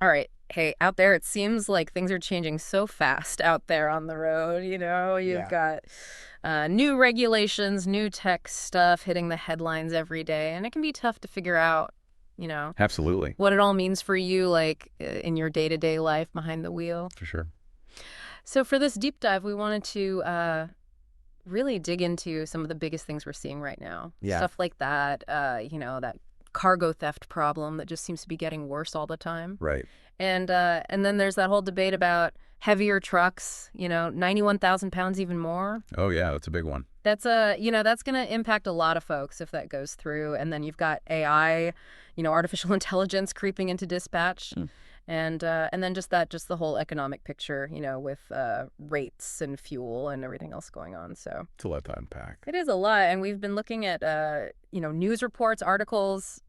All right. Hey, out there, it seems like things are changing so fast out there on the road. You've Yeah. got new regulations, new tech stuff hitting the headlines every day, and it can be tough to figure out, you know, Absolutely. what it all means for you, like in your day-to-day life behind the wheel. For sure. So for this deep dive, we wanted to really dig into some of the biggest things we're seeing right now. Yeah. Stuff like that, that cargo theft problem that just seems to be getting worse all the time. Right. And then there's that whole debate about heavier trucks, 91,000 pounds even more. Oh, yeah. That's a big one. That's going to impact a lot of folks if that goes through. And then you've got AI, artificial intelligence creeping into dispatch. Mm. And then just the whole economic picture, with rates and fuel and everything else going on. So It's a lot to unpack. it is a lot. And we've been looking at, news reports, articles,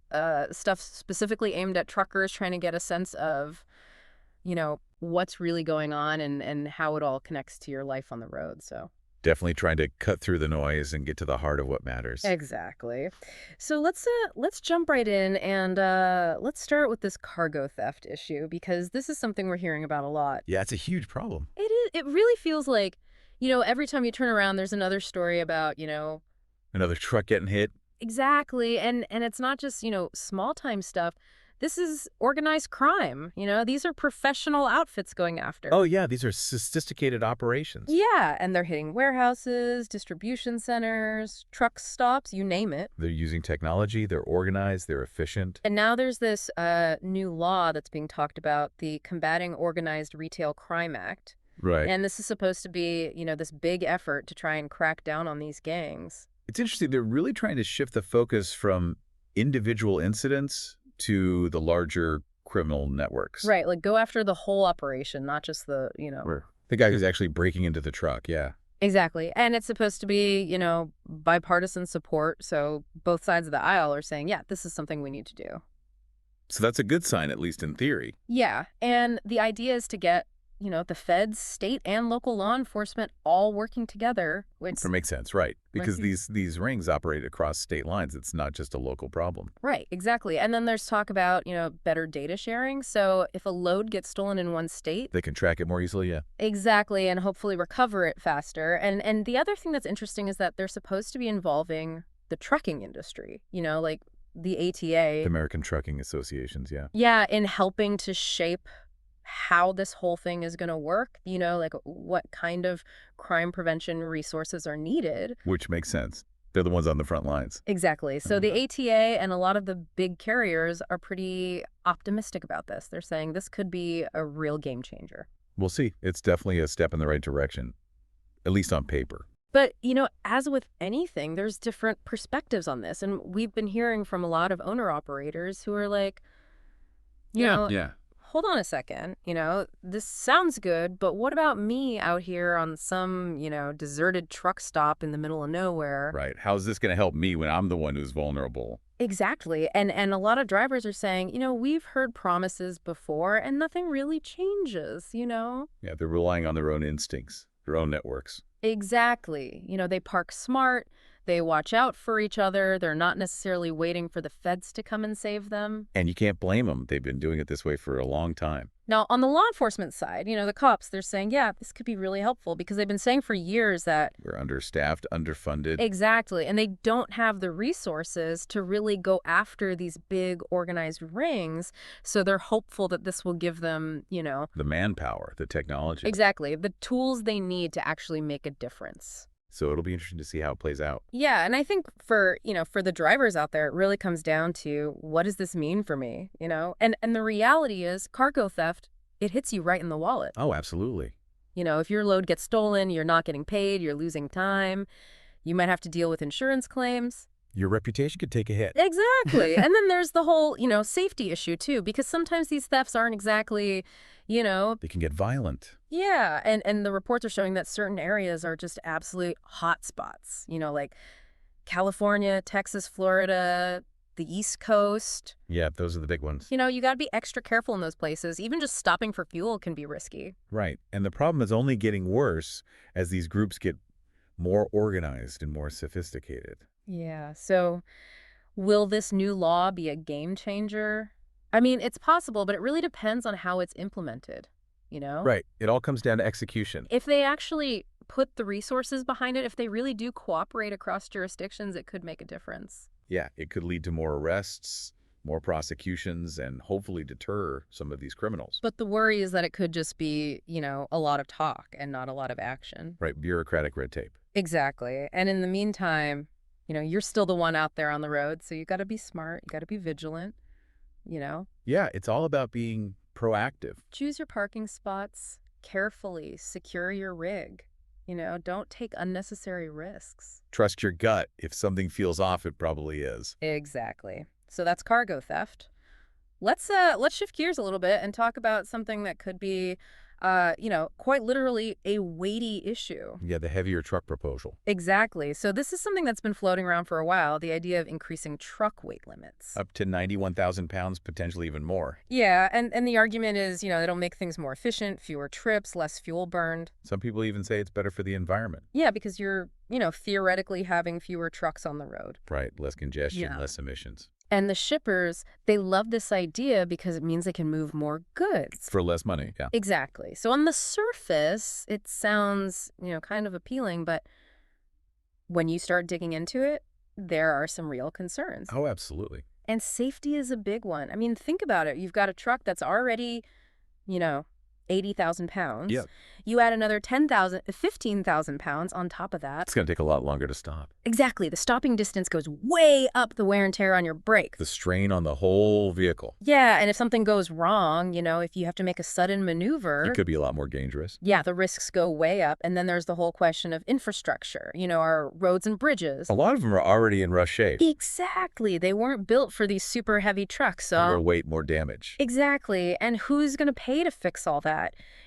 stuff specifically aimed at truckers, trying to get a sense of, what's really going on and how it all connects to your life on the road. So Definitely trying to cut through the noise and get to the heart of what matters. exactly. So let's jump right in and let's start with this cargo theft issue because this is something we're hearing about a lot. Yeah, it's a huge problem. It is. It really feels like, every time you turn around, there's another story about, Another truck getting hit. exactly. And it's not just, small time stuff. This is organized crime. These are professional outfits going after. Oh, yeah. These are sophisticated operations. Yeah, and they're hitting warehouses, distribution centers, truck stops, you name it. They're using technology. They're organized. They're efficient. And now there's this new law that's being talked about, the Combating Organized Retail Crime Act. Right. And this is supposed to be, this big effort to try and crack down on these gangs. It's interesting. They're really trying to shift the focus from individual incidents to the larger criminal networks. Right, like go after the whole operation, not just Where the guy who's actually breaking into the truck. Yeah. Exactly. And it's supposed to be, bipartisan support. So both sides of the aisle are saying, yeah, this is something we need to do. So that's a good sign, at least in theory. Yeah. And the idea is to get, the feds, state and local law enforcement all working together, which That makes sense, right? Because Right. these rings operate across state lines. It's not just a local problem. Right, exactly. And then there's talk about, better data sharing. So if a load gets stolen in one state, They can track it more easily, yeah. exactly, and hopefully recover it faster. And the other thing that's interesting is that they're supposed to be involving the trucking industry, like the The ATA. American Trucking Associations, yeah. Yeah, in helping to shape how this whole thing is going to work, like what kind of crime prevention resources are needed. Which makes sense. They're the ones on the front lines. Exactly. So the Mhm. ATA and a lot of the big carriers are pretty optimistic about this. They're saying this could be a real game changer. We'll see. It's definitely a step in the right direction, at least on paper. But, as with anything, there's different perspectives on this. And we've been hearing from a lot of owner operators who are like, you know, Yeah. hold on a second, this sounds good, but what about me out here on some, deserted truck stop in the middle of nowhere? Right. How's this going to help me when I'm the one who's vulnerable? Exactly. And a lot of drivers are saying, we've heard promises before and nothing really changes. Yeah, they're relying on their own instincts, their own networks. Exactly. They park smart, they watch out for each other, they're not necessarily waiting for the feds to come and save them. And you can't blame them. They've been doing it this way for a long time. Now, on the law enforcement side, the cops, they're saying, yeah, this could be really helpful because they've been saying for years that We're understaffed, underfunded. exactly, and they don't have the resources to really go after these big organized rings. So they're hopeful that this will give them, The manpower, the technology. exactly the tools they need to actually make a difference. So it'll be interesting to see how it plays out. Yeah, and I think for the drivers out there, it really comes down to what does this mean for me? And the reality is cargo theft, it hits you right in the wallet. Oh, absolutely. If your load gets stolen, you're not getting paid, you're losing time, you might have to deal with insurance claims. Your reputation could take a hit. Exactly. And then there's the whole, safety issue too, because sometimes these thefts aren't exactly, They can get violent. yeah, and the reports are showing that certain areas are just absolute hot spots, like California, Texas, Florida, the East Coast. Yeah, those are the big ones. You got to be extra careful in those places. Even just stopping for fuel can be risky. Right. And the problem is only getting worse as these groups get more organized and more sophisticated. Yeah. So will this new law be a game changer? I mean, it's possible, but it really depends on how it's implemented, you know? Right. It all comes down to execution. If they actually put the resources behind it, if they really do cooperate across jurisdictions, it could make a difference. Yeah, it could lead to more arrests, more prosecutions, and hopefully deter some of these criminals. But the worry is that it could just be, a lot of talk and not a lot of action. Right, bureaucratic red tape. Exactly. And in the meantime, you're still the one out there on the road, so you got to be smart, you got to be vigilant, you know? Yeah, it's all about being proactive. Choose your parking spots carefully, secure your rig. Don't take unnecessary risks. Trust your gut. If something feels off, it probably is. Exactly. So that's cargo theft. Let's shift gears a little bit and talk about something that could be quite literally a weighty issue. Yeah, the heavier truck proposal. Exactly. So this is something that's been floating around for a while, the idea of increasing truck weight limits. Up to 91,000 pounds, potentially even more. Yeah, and the argument is, it'll make things more efficient, fewer trips, less fuel burned. Some people even say it's better for the environment. Yeah, because you're, theoretically having fewer trucks on the road. Right, less congestion, Yeah. less emissions. And the shippers, they love this idea because it means they can move more goods. For less money, yeah. Exactly. So on the surface, it sounds, kind of appealing, but when you start digging into it, there are some real concerns. Oh, absolutely. And safety is a big one. I mean, think about it. You've got a truck that's already, 80,000 pounds. Yep. You add another 15,000 pounds on top of that. It's going to take a lot longer to stop. Exactly. The stopping distance goes way up the wear and tear on your brakes. The strain on the whole vehicle. Yeah, and if something goes wrong, if you have to make a sudden maneuver, It could be a lot more dangerous. yeah, the risks go way up. And then there's the whole question of infrastructure, our roads and bridges. A lot of them are already in rough shape. Exactly. They weren't built for these super heavy trucks. So More weight, more damage. exactly. And who's going to pay to fix all that?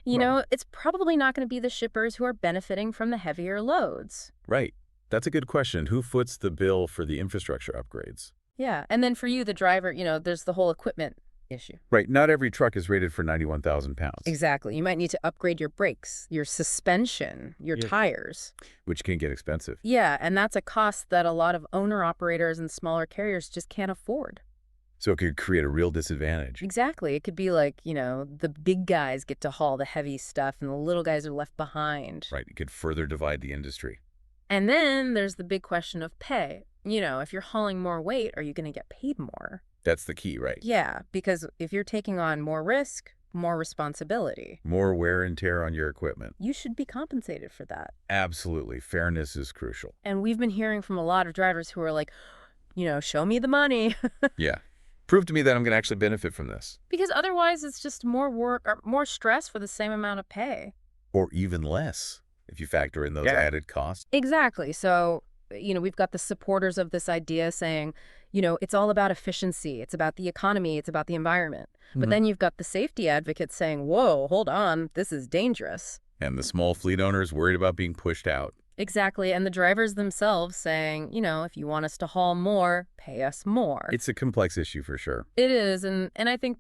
It's probably not going to be the shippers who are benefiting from the heavier loads. Right. That's a good question. Who foots the bill for the infrastructure upgrades? Yeah. And then for you, the driver, there's the whole equipment issue. Right. Not every truck is rated for 91,000 pounds. Exactly. You might need to upgrade your brakes, your suspension, your Yeah. tires. Which can get expensive. Yeah. And that's a cost that a lot of owner-operators and smaller carriers just can't afford. So it could create a real disadvantage. Exactly. It could be like, the big guys get to haul the heavy stuff and the little guys are left behind. Right. It could further divide the industry. And then there's the big question of pay. If you're hauling more weight, are you going to get paid more? That's the key, right? Yeah, because if you're taking on more risk, more responsibility, More wear and tear on your equipment. you should be compensated for that. Absolutely. Fairness is crucial. And we've been hearing from a lot of drivers who are like, show me the money. Yeah. Prove to me that I'm going to actually benefit from this. Because otherwise it's just more work or more stress for the same amount of pay. Or even less, if you factor in those Yeah. added costs. Exactly. So, we've got the supporters of this idea saying, it's all about efficiency. It's about the economy. It's about the environment. But Mhm. then you've got the safety advocates saying, whoa, hold on, this is dangerous. And the small fleet owners worried about being pushed out. Exactly. And the drivers themselves saying, if you want us to haul more, pay us more. It's a complex issue for sure. It is. And I think,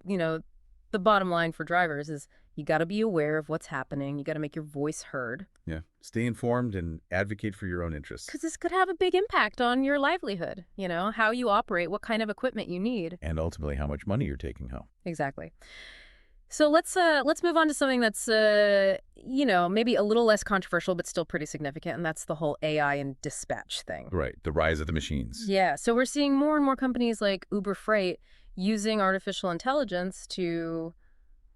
the bottom line for drivers is you got to be aware of what's happening. You got to make your voice heard. Yeah. Stay informed and advocate for your own interests. Because this could have a big impact on your livelihood, how you operate, what kind of equipment you need. And ultimately how much money you're taking home. Exactly. So let's move on to something that's maybe a little less controversial but still pretty significant, and that's the whole AI and dispatch thing. Right. The rise of the machines. Yeah, so we're seeing more and more companies like Uber Freight using artificial intelligence to,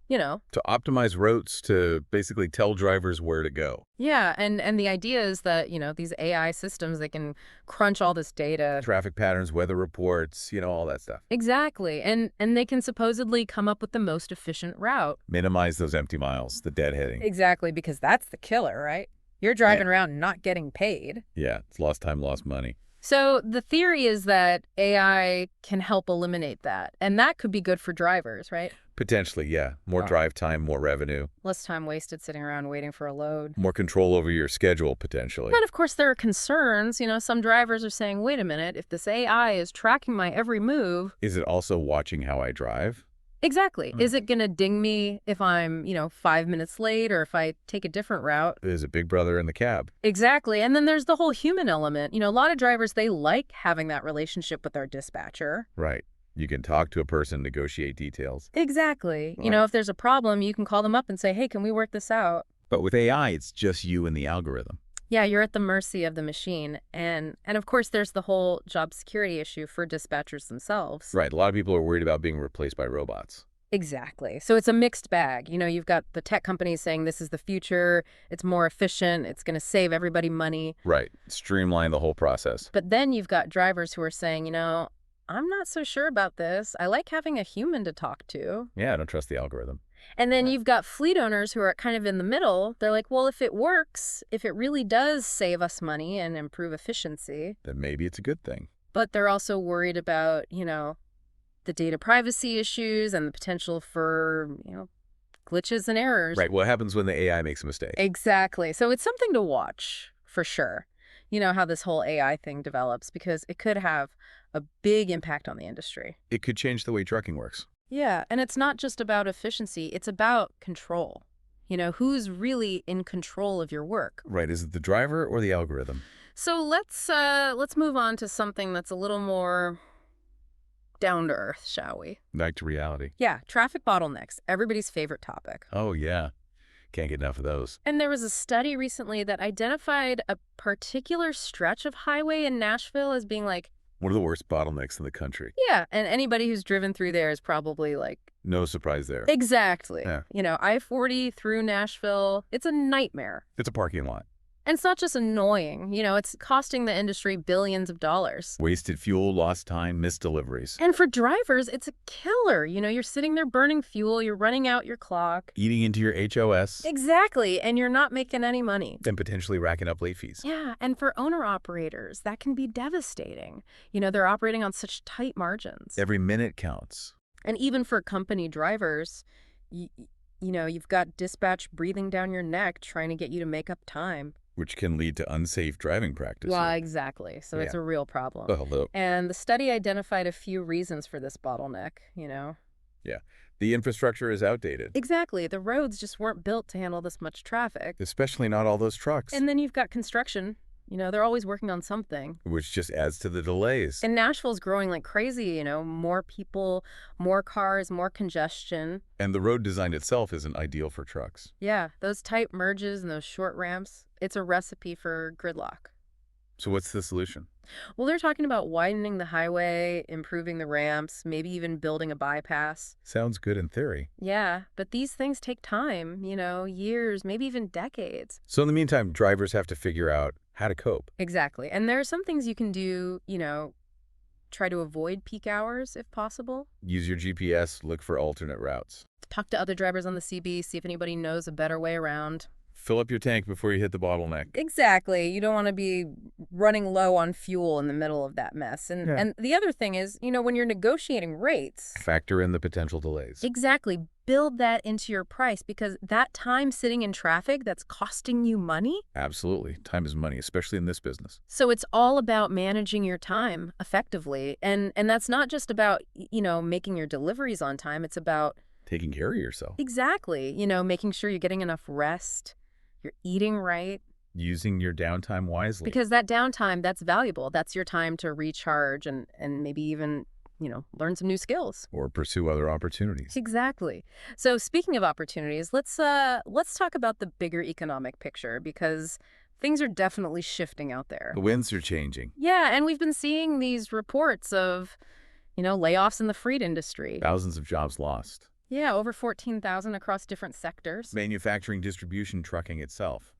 To optimize routes, to basically tell drivers where to go. yeah, and the idea is that, these AI systems, they can crunch all this data. Traffic patterns, weather reports, all that stuff. Exactly. And they can supposedly come up with the most efficient route. Minimize those empty miles, the deadheading. Exactly, because that's the killer, right? You're driving around not getting paid. Yeah. It's lost time, lost money. So the theory is that AI can help eliminate that. And that could be good for drivers, right? Potentially, yeah. More drive time, more revenue, Less time wasted sitting around waiting for a load. more control over your schedule, potentially. But of course, there are concerns. Some drivers are saying, wait a minute, if this AI is tracking my every move. Is it also watching how I drive? Exactly. Is it going to ding me if I'm, 5 minutes late or if I take a different route? There's a big brother in the cab. Exactly. And then there's the whole human element. A lot of drivers, they like having that relationship with their dispatcher. Right. You can talk to a person, negotiate details. Exactly. You Right. know, if there's a problem, you can call them up and say, hey, can we work this out? But with AI, it's just you and the algorithm. Yeah, you're at the mercy of the machine. And of course, there's the whole job security issue for dispatchers themselves. Right. A lot of people are worried about being replaced by robots. Exactly. So it's a mixed bag. You know, you've got the tech companies saying this is the future, it's more efficient, it's going to save everybody money. Right. Streamline the whole process. But then you've got drivers who are saying, you know, I'm not so sure about this. I like having a human to talk to. Yeah, I don't trust the algorithm. And then Right. you've got fleet owners who are kind of in the middle. They're like, well, if it works, if it really does save us money and improve efficiency, Then maybe it's a good thing. but they're also worried about, you know, the data privacy issues and the potential for, you know, glitches and errors. Right. What happens when the AI makes a mistake? Exactly. So it's something to watch for sure. You know, how this whole AI thing develops because it could have a big impact on the industry. It could change the way trucking works. Yeah, and it's not just about efficiency, it's about control. You know, who's really in control of your work. Right. Is it the driver or the algorithm? So let's move on to something that's a little more down to earth, shall we? Back to reality. Yeah, traffic bottlenecks, everybody's favorite topic. Oh, yeah. Can't get enough of those. And there was a study recently that identified a particular stretch of highway in Nashville as being like, One of the worst bottlenecks in the country. yeah, and anybody who's driven through there is probably like, No surprise there. exactly. Yeah. You know, I-40 through Nashville, it's a nightmare. It's a parking lot. And it's not just annoying, you know, it's costing the industry billions of dollars. Wasted fuel, lost time, missed deliveries. And for drivers, it's a killer. You know, you're sitting there burning fuel, you're running out your clock. Eating into your HOS. Exactly, and you're not making any money. And potentially racking up late fees. Yeah, and for owner-operators, that can be devastating. You know, they're operating on such tight margins. Every minute counts. And even for company drivers, you know, you've got dispatch breathing down your neck trying to get you to make up time. Which can lead to unsafe driving practices. Well, exactly. So it's Yeah. a real problem. Although, And the study identified a few reasons for this bottleneck, you know. yeah, the infrastructure is outdated. Exactly. The roads just weren't built to handle this much traffic. Especially not all those trucks. And then you've got construction. You know, they're always working on something. Which just adds to the delays. And Nashville's growing like crazy, you know, more people, more cars, more congestion. And the road design itself isn't ideal for trucks. Yeah, those tight merges and those short ramps, it's a recipe for gridlock. So what's the solution? Well, they're talking about widening the highway, improving the ramps, maybe even building a bypass. Sounds good in theory. Yeah, but these things take time, you know, years, maybe even decades. So in the meantime, drivers have to figure out how to cope. Exactly. And there are some things you can do, you know, try to avoid peak hours if possible. Use your GPS, look for alternate routes. Talk to other drivers on the CB, see if anybody knows a better way around. Fill up your tank before you hit the bottleneck. Exactly. You don't want to be running low on fuel in the middle of that mess. And Yeah. and the other thing is, you know, when you're negotiating rates, Factor in the potential delays. exactly, build that into your price because that time sitting in traffic that's costing you money. Absolutely. Time is money, especially in this business. So it's all about managing your time effectively. And that's not just about, you know, making your deliveries on time. It's about Taking care of yourself. exactly, you know, making sure you're getting enough rest, you're eating right. Using your downtime wisely. Because that downtime, that's valuable. That's your time to recharge and maybe even, you know, learn some new skills. Or pursue other opportunities. Exactly. So speaking of opportunities, let's talk about the bigger economic picture because things are definitely shifting out there. The winds are changing. Yeah, and we've been seeing these reports of, you know, layoffs in the freight industry. Thousands of jobs lost. Yeah, over 14,000 across different sectors. Manufacturing, distribution, trucking itself.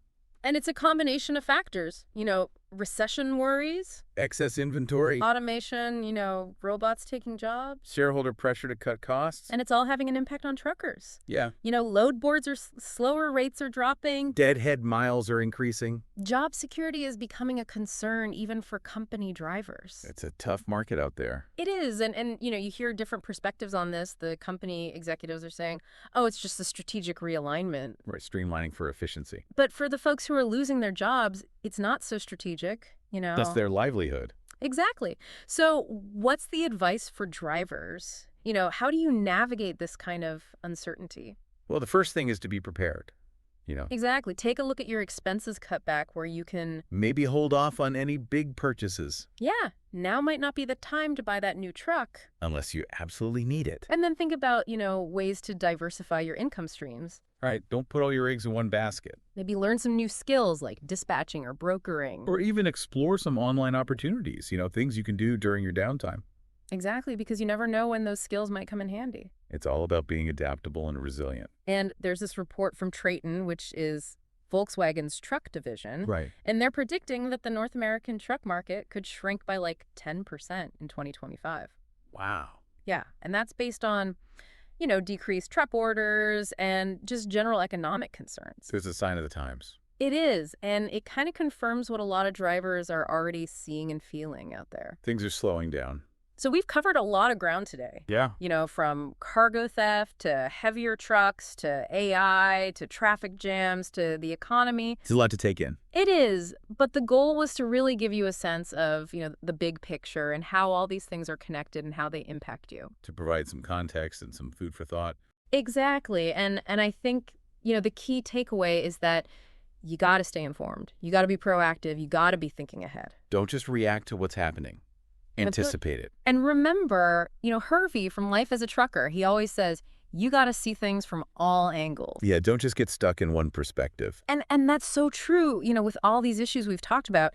And it's a combination of factors, you know, recession worries, Excess inventory. automation, you know, robots taking jobs. Shareholder pressure to cut costs. And it's all having an impact on truckers. Yeah. You know, load boards are slower, rates are dropping. Deadhead miles are increasing. Job security is becoming a concern even for company drivers. It's a tough market out there. It is. And you know, you hear different perspectives on this. The company executives are saying, oh, it's just a strategic realignment. Right, streamlining for efficiency. But for the folks who are losing their jobs, it's not so strategic, you know. That's their livelihood. Exactly. So what's the advice for drivers? You know, how do you navigate this kind of uncertainty? Well, the first thing is to be prepared. You know, Exactly. Take a look at your expenses cut back where you can, maybe hold off on any big purchases. yeah, now might not be the time to buy that new truck. Unless you absolutely need it. And then think about, ways to diversify your income streams. Right, don't put all your eggs in one basket. Maybe learn some new skills like dispatching or brokering. Or even explore some online opportunities, things you can do during your downtime. Exactly, because you never know when those skills might come in handy. It's all about being adaptable and resilient. And there's this report from Trayton, which is Volkswagen's truck division. Right. And they're predicting that the North American truck market could shrink by like 10% in 2025. Wow. Yeah, and that's based on, decreased truck orders and just general economic concerns. It's a sign of the times. It is, and it kind of confirms what a lot of drivers are already seeing and feeling out there. Things are slowing down. So we've covered a lot of ground today. Yeah. From cargo theft to heavier trucks to AI to traffic jams to the economy. It's a lot to take in. It is, but the goal was to really give you a sense of, the big picture and how all these things are connected and how they impact you. To provide some context and some food for thought. Exactly. And I think, the key takeaway is that you got to stay informed. You got to be proactive. You got to be thinking ahead. Don't just react to what's happening. Anticipate it. And remember, Hervey from Life as a Trucker, he always says, you got to see things from all angles. Yeah, don't just get stuck in one perspective. And that's so true. With all these issues we've talked about,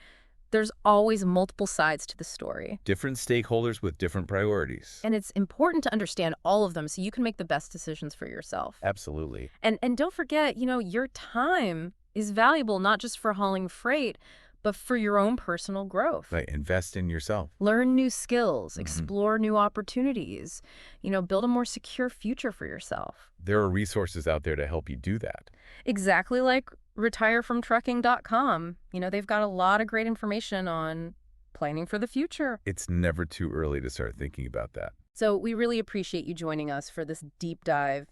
there's always multiple sides to the story. Different stakeholders with different priorities. And it's important to understand all of them so you can make the best decisions for yourself. Absolutely. And don't forget, your time is valuable not just for hauling freight, but for your own personal growth. Right. Invest in yourself. Learn new skills, explore new opportunities, build a more secure future for yourself. There are resources out there to help you do that. Exactly like retirefromtrucking.com. They've got a lot of great information on planning for the future. It's never too early to start thinking about that. So we really appreciate you joining us for this deep dive.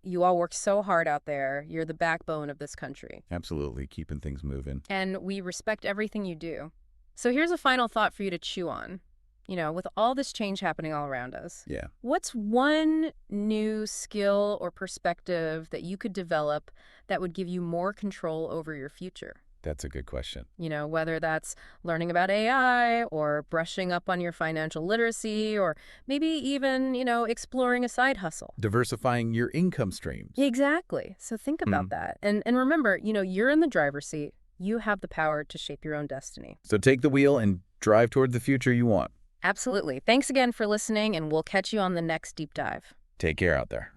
You all work so hard out there. You're the backbone of this country. Absolutely. Keeping things moving. And we respect everything you do. So here's a final thought for you to chew on. With all this change happening all around us. Yeah. What's one new skill or perspective that you could develop that would give you more control over your future? That's a good question. Whether that's learning about AI or brushing up on your financial literacy or maybe even, exploring a side hustle. Diversifying your income streams. Exactly. So think about that. And remember, you're in the driver's seat. You have the power to shape your own destiny. So take the wheel and drive toward the future you want. Absolutely. Thanks again for listening, and we'll catch you on the next deep dive. Take care out there.